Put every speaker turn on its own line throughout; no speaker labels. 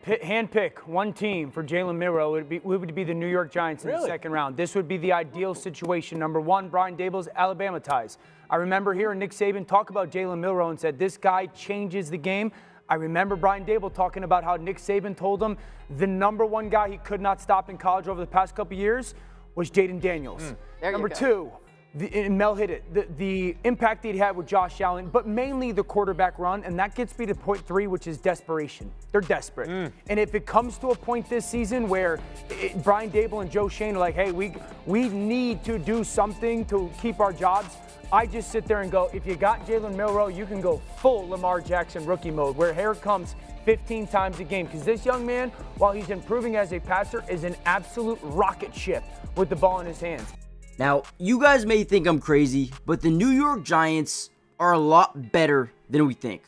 Handpick one team for Jalen Milroe would be the New York Giants in the second round. This would be the ideal situation. Number one, Brian Daboll's Alabama ties. I remember hearing Nick Saban talk about Jalen Milroe and said, this guy changes the game. I remember Brian Daboll talking about how Nick Saban told him the number one guy he could not stop in college over the past couple years was Jaden Daniels. Number two, and Mel hit it, the impact that he had with Josh Allen, but mainly the quarterback run, and that gets me to point three, which is desperation. They're desperate. And if it comes to a point this season where Brian Daboll and Joe Schoen are like, hey, we need to do something to keep our jobs, I just sit there and go, if you got Jalen Milroe, you can go full Lamar Jackson rookie mode, where hair comes 15 times a game. Because this young man, while he's improving as a passer, is an absolute rocket ship with the ball in his hands.
Now, you guys may think I'm crazy, but the New York Giants are a lot better than we think.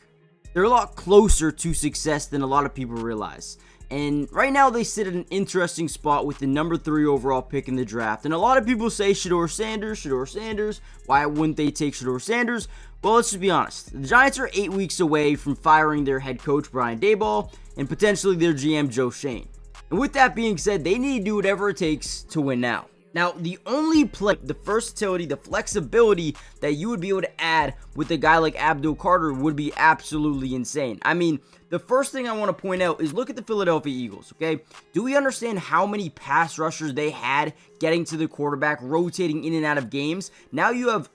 They're a lot closer to success than a lot of people realize. And right now they sit at an interesting spot with the number 3 overall pick in the draft. And a lot of people say Shedeur Sanders. Why wouldn't they take Shedeur Sanders? Well, let's just be honest. The Giants are 8 weeks away from firing their head coach Brian Daboll and potentially their GM Joe Schoen. And with that being said, they need to do whatever it takes to win now. Now, the only play, the versatility, the flexibility that you would be able to add with a guy like Abdul Carter would be absolutely insane. I mean, the first thing I want to point out is look at the Philadelphia Eagles, okay? Do we understand how many pass rushers they had getting to the quarterback, rotating in and out of games? Now you have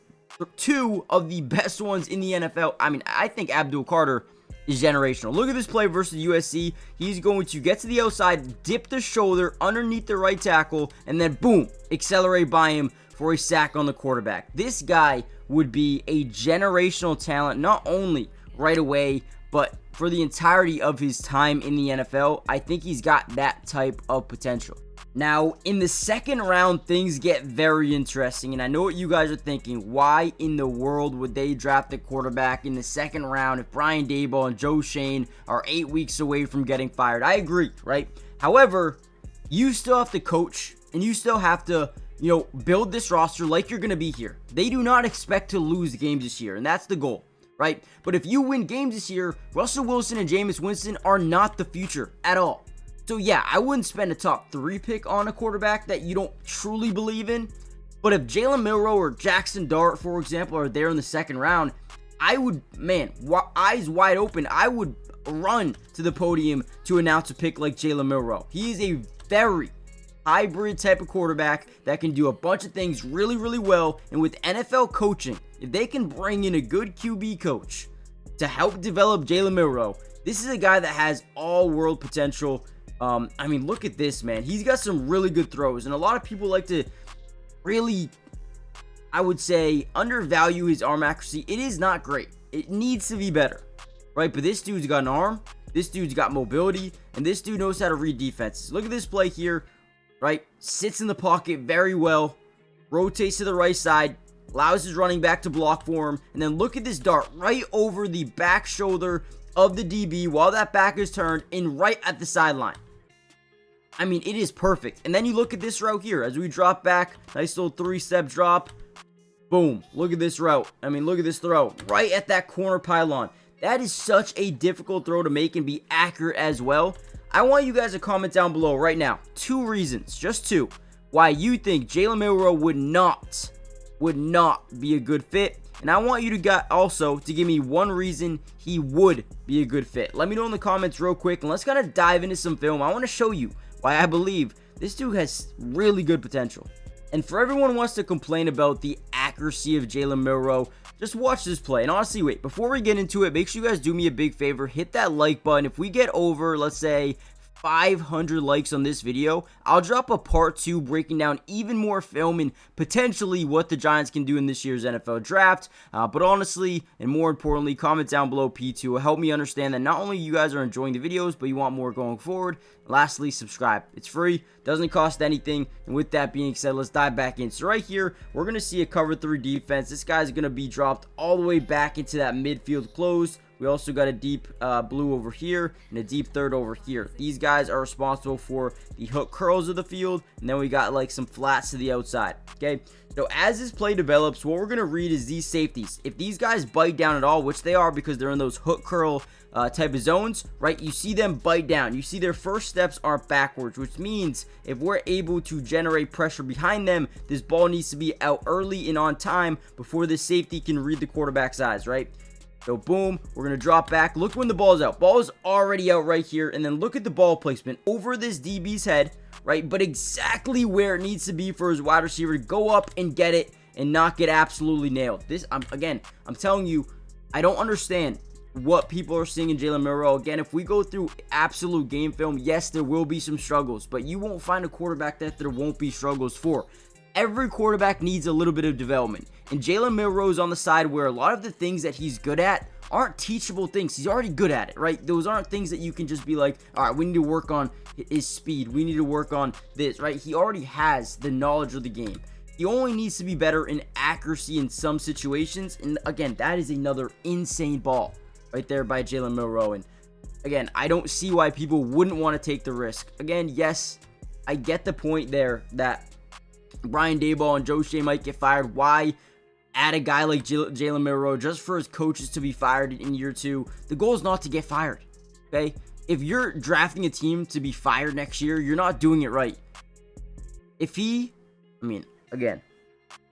2 of the best ones in the NFL. I mean, I think Abdul Carter is generational. Look at this play versus USC. He's going to get to the outside, dip the shoulder underneath the right tackle, and then boom, accelerate by him for a sack on the quarterback. This guy would be a generational talent, not only right away, but for the entirety of his time in the NFL. I think he's got that type of potential. Now, in the second round, things get very interesting, and I know what you guys are thinking. Why in the world would they draft a quarterback in the second round if Brian Daboll and Joe Schoen are 8 weeks away from getting fired? I agree, right? However, you still have to coach, and you still have to, build this roster like you're going to be here. They do not expect to lose games this year, and that's the goal, right? But if you win games this year, Russell Wilson and Jameis Winston are not the future at all. So yeah, I wouldn't spend a top 3 pick on a quarterback that you don't truly believe in. But if Jalen Milroe or Jackson Dart, for example, are there in the second round, I would, eyes wide open, I would run to the podium to announce a pick like Jalen Milroe. He is a very hybrid type of quarterback that can do a bunch of things really, really well. And with NFL coaching, if they can bring in a good QB coach to help develop Jalen Milroe, this is a guy that has all-world potential. I mean, look at this, man. He's got some really good throws, and a lot of people like to really, I would say, undervalue his arm accuracy. It is not great. It needs to be better, right? But this dude's got an arm, this dude's got mobility, and this dude knows how to read defenses. Look at this play here, right? Sits in the pocket very well, rotates to the right side, allows his running back to block for him, and then look at this dart right over the back shoulder of the DB while that back is turned and right at the sideline. I mean, it is perfect. And then you look at this route here as we drop back. Nice little 3-step drop. Boom. Look at this route. I mean, look at this throw. Right at that corner pylon. That is such a difficult throw to make and be accurate as well. I want you guys to comment down below right now 2 reasons, just 2, why you think Jalen Milroe would not be a good fit. And I want you to also to give me 1 reason he would be a good fit. Let me know in the comments real quick, and let's kind of dive into some film. I want to show you why I believe this dude has really good potential. And for everyone who wants to complain about the accuracy of Jalen Milroe, just watch this play. And honestly, wait, before we get into it, make sure you guys do me a big favor. Hit that like button. If we get over, let's say, 500 likes on this video, I'll drop a part 2 breaking down even more film and potentially what the Giants can do in this year's NFL draft. But honestly, and more importantly, comment down below P2 will help me understand that not only you guys are enjoying the videos, but you want more going forward. Lastly, subscribe. It's free, doesn't cost anything. And with that being said, let's dive back in. So right here, we're going to see a cover 3 defense. This guy's going to be dropped all the way back into that midfield closed. We also got a deep blue over here and a deep third over here. These guys are responsible for the hook curls of the field, and then we got like some flats to the outside. Okay, so as this play develops, what we're going to read is these safeties. If these guys bite down at all, which they are because they're in those hook curl type of zones, right, you see them bite down. You see their first steps are backwards, which means if we're able to generate pressure behind them, this ball needs to be out early and on time before the safety can read the quarterback's eyes, right? So boom, we're going to drop back. Look when the ball's out. Ball is already out right here. And then look at the ball placement over this DB's head, right? But exactly where it needs to be for his wide receiver to go up and get it and not get absolutely nailed. This, I'm telling you, I don't understand what people are seeing in Jalen Milroe. Again, if we go through absolute game film, yes, there will be some struggles, but you won't find a quarterback that there won't be struggles for. Every quarterback needs a little bit of development, and Jalen Milroe is on the side where a lot of the things that he's good at aren't teachable things. He's already good at it, right? Those aren't things that you can just be like, all right, we need to work on his speed. We need to work on this, right? He already has the knowledge of the game. He only needs to be better in accuracy in some situations, and again, that is another insane ball right there by Jalen Milroe. And again, I don't see why people wouldn't want to take the risk. Again, yes, I get the point there that Brian Daboll and Joe Shea might get fired. Why add a guy like Jalen Milroe just for his coaches to be fired in year 2? The goal is not to get fired, okay? If you're drafting a team to be fired next year, you're not doing it right. If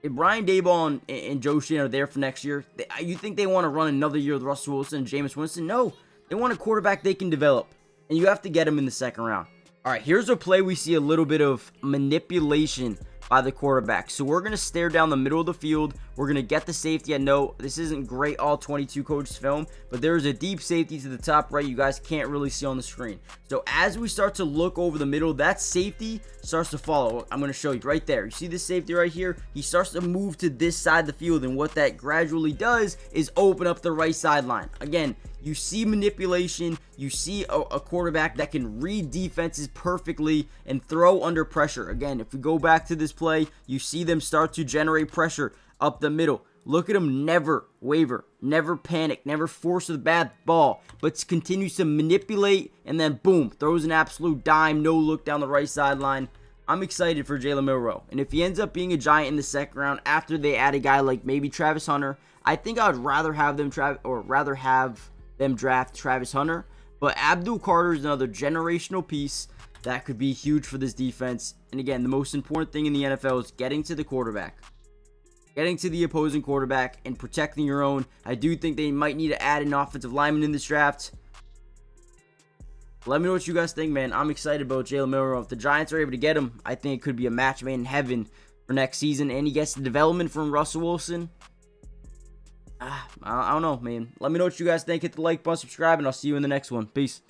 Brian Daboll and Joe Shea are there for next year, you think they want to run another year with Russell Wilson and Jameis Winston? No. They want a quarterback they can develop, and you have to get him in the second round. All right, here's a play we see a little bit of manipulation by the quarterback. So we're going to stare down the middle of the field. We're going to get the safety. I know this isn't great all 22 coaches film, but there's a deep safety to the top right you guys can't really see on the screen. So as we start to look over the middle, that safety starts to follow. I'm going to show you right there. You see this safety right here? He starts to move to this side of the field, and what that gradually does is open up the right sideline. Again, you see manipulation. You see a quarterback that can read defenses perfectly and throw under pressure. Again, if we go back to this play, you see them start to generate pressure up the middle. Look at him never waver, never panic, never force a bad ball, but continues to manipulate, and then boom, throws an absolute dime, no look down the right sideline. I'm excited for Jalen Milroe, and if he ends up being a Giant in the second round after they add a guy like maybe Travis Hunter, I think I would rather have them draft Travis Hunter. But Abdul Carter is another generational piece that could be huge for this defense. And again, the most important thing in the NFL is getting to the quarterback, getting to the opposing quarterback, and protecting your own. I do think they might need to add an offensive lineman in this draft. Let me know what you guys think, man. I'm excited about Jalen Milroe. If the Giants are able to get him, I think it could be a match made in heaven for next season. And he gets the development from Russell Wilson. I don't know, man. Let me know what you guys think. Hit the like button, subscribe, and I'll see you in the next one. Peace.